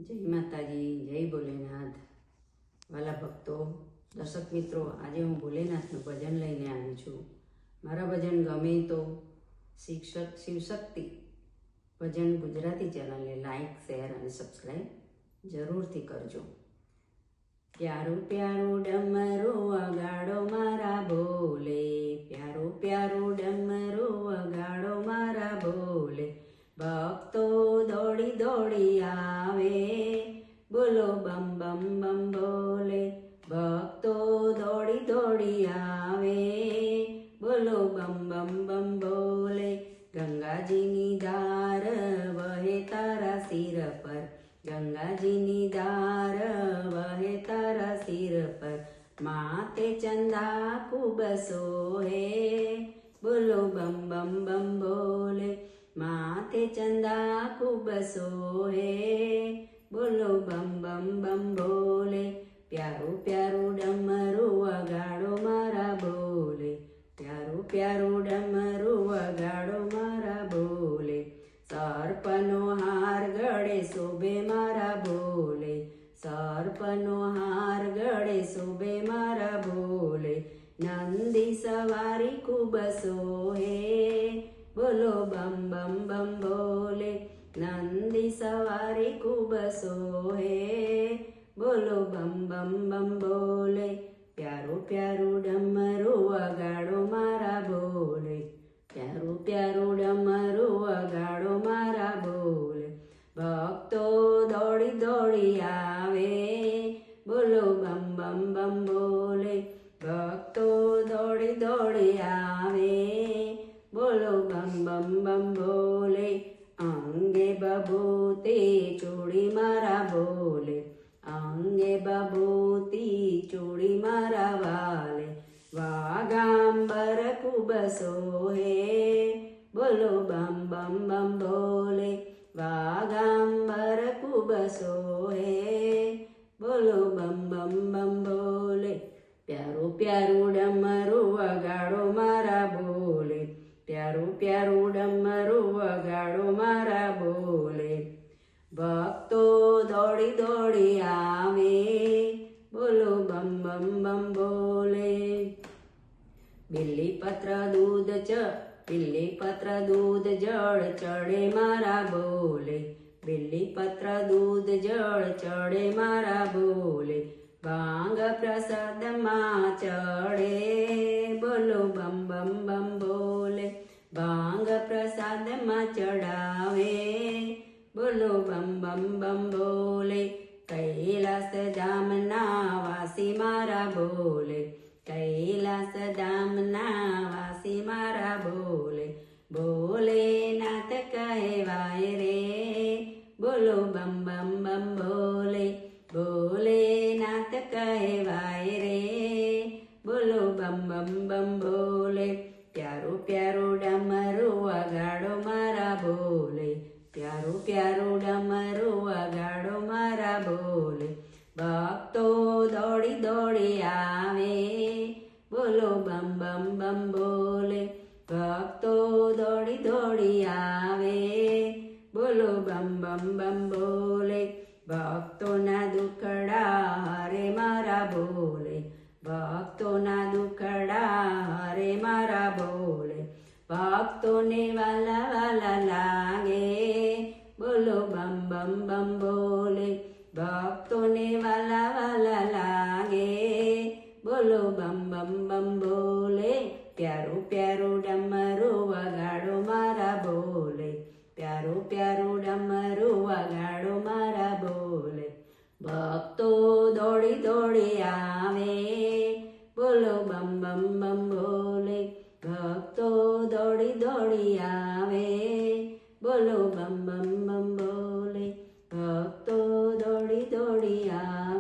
જય માતાજી, જય ભોલેનાથ। વાલા ભક્તો, દર્શક મિત્રો, આજે હું ભોલેનાથનું ભજન લઈને આવી છું। મારા ભજન ગમે તો શિવશક્તિ ભજન ગુજરાતી ચેનલને લાઈક, શેર અને સબસ્ક્રાઈબ જરૂરથી કરજો। પ્યારું પ્યારું ડમરું વગાડો મારા ભોલે, પ્યારું પ્યારું ડમરું વગાડો મારા ભોલે। ભક્તો દોડી દોડી આવે, બોલો બમ બમ બમ બોલે। ભક્તો દોડી દોડી આવે, બોલો બમ બમ બમ બોલે। ગંગાજીની ધાર વહે તારા સિર પર, ગંગાજીની ધાર વહે તારા સિર પર। માતે ચંદા ખૂબ સોહે, બોલો બમ બમ બમ બોલે। માતે ચંદા ખૂબ સોહે, બોલો બમ બમ બમ બોલે। પ્યારું પ્યારું ડમરું વગાડો મારા ભોલે, પ્યારું પ્યારું ડમરું વગાડો મારા ભોલે। સર્પનો હાર ગળે શોભે મારા ભોલે, સર્પનો હાર ગળે શોભે મારા ભોલે। નંદી સવારી ખૂબ સોહે, બોલો બમ બમ બમ બોલે। નંદી સવારી ખૂબ સોહે, બોલો બમ બમ બમ બોલે। પ્યારું પ્યારું ડમરું વગાડો મારા ભોલે, પ્યારું પ્યારું ડમરું વગાડો મારા ભોલે। ભક્તો દોડી દોડી આવે, બોલો બમ બમ બમ બોલે। ભક્તો દોડી દોડી આવે, બોલો બમ બમ બમ બોલે। અંગે બભૂતી ચૂડી મારા ભોલે, અંગે બભૂતી ચૂડી મારા વાલે। વાગાંબર ખૂબ સોહે, બોલો બમ બમ બમ બોલે। વાગાંબર ખૂબ સોહે, બોલો બમ બમ બમ બોલે। પ્યારું પ્યારું ડમરું વગાડો મારા ભોલે, પ્યારું પ્યારું ડમરું વગાડો મારા ભોલે। ભક્તો દોડી દોડી આવે, બોલો બમ બમ બમ બોલે। બિલ્લીપત્ર દૂધ બિલ્લીપત્ર દૂધ જળ ચડે મારા ભોલે, બિલ્લીપત્ર દૂધ જળ ચડે મારા ભોલે। ભાંગ પ્રસાદમાં ચડે, બોલો બમ બમ બમ બોલે। ભાંગ પ્રસાદમાં ચડાવે, બોલો બમ બમ બમ બોલે। કૈલાસ ધામના વાસી મારા ભોલે, કૈલાસ ધામના વાસી મારા ભોલે। ભોલેનાથ કહેવાય રે, બોલો બમ બમ બમ બોલે। ભોલેનાથ કહેવાય રે, બોલો બમ બમ બમ બોલે। પ્યારું પ્યારું ડમરું વગાડો મારા ભોલે, પ્યારું પ્યારું ડમરું વગાડો મારા ભોલે। ભક્તો દોડી દોડી આવે, બોલો બમ બમ બમ બોલે। ભક્તો દોડી દોડી આવે, બોલો બમ બમ બમ બોલે। ભક્તોના દુખડા હરે મારા ભોલે, ભક્તોના દુખડા હરે મારા ભોલે। ભક્તોને વાલા વાલા લાગે, બોલો બમ બમ બમ બોલે। ભક્તોને વાલા વાલા લાગે, બોલો બમ બમ બમ બોલે। પ્યારું પ્યારું ડમરું વગાડો મારા ભોલે, પ્યારું પ્યારું ડમરું વગાડો મારા ભોલે। ભક્તો દોડી દોડી આવે, બોલો બમ બમ બમ બોલે। ભક્તો દોડી દોડી આવે, બોલો બમ બમ બમ બોલે। ભક્તો દોડી દોડી આવે।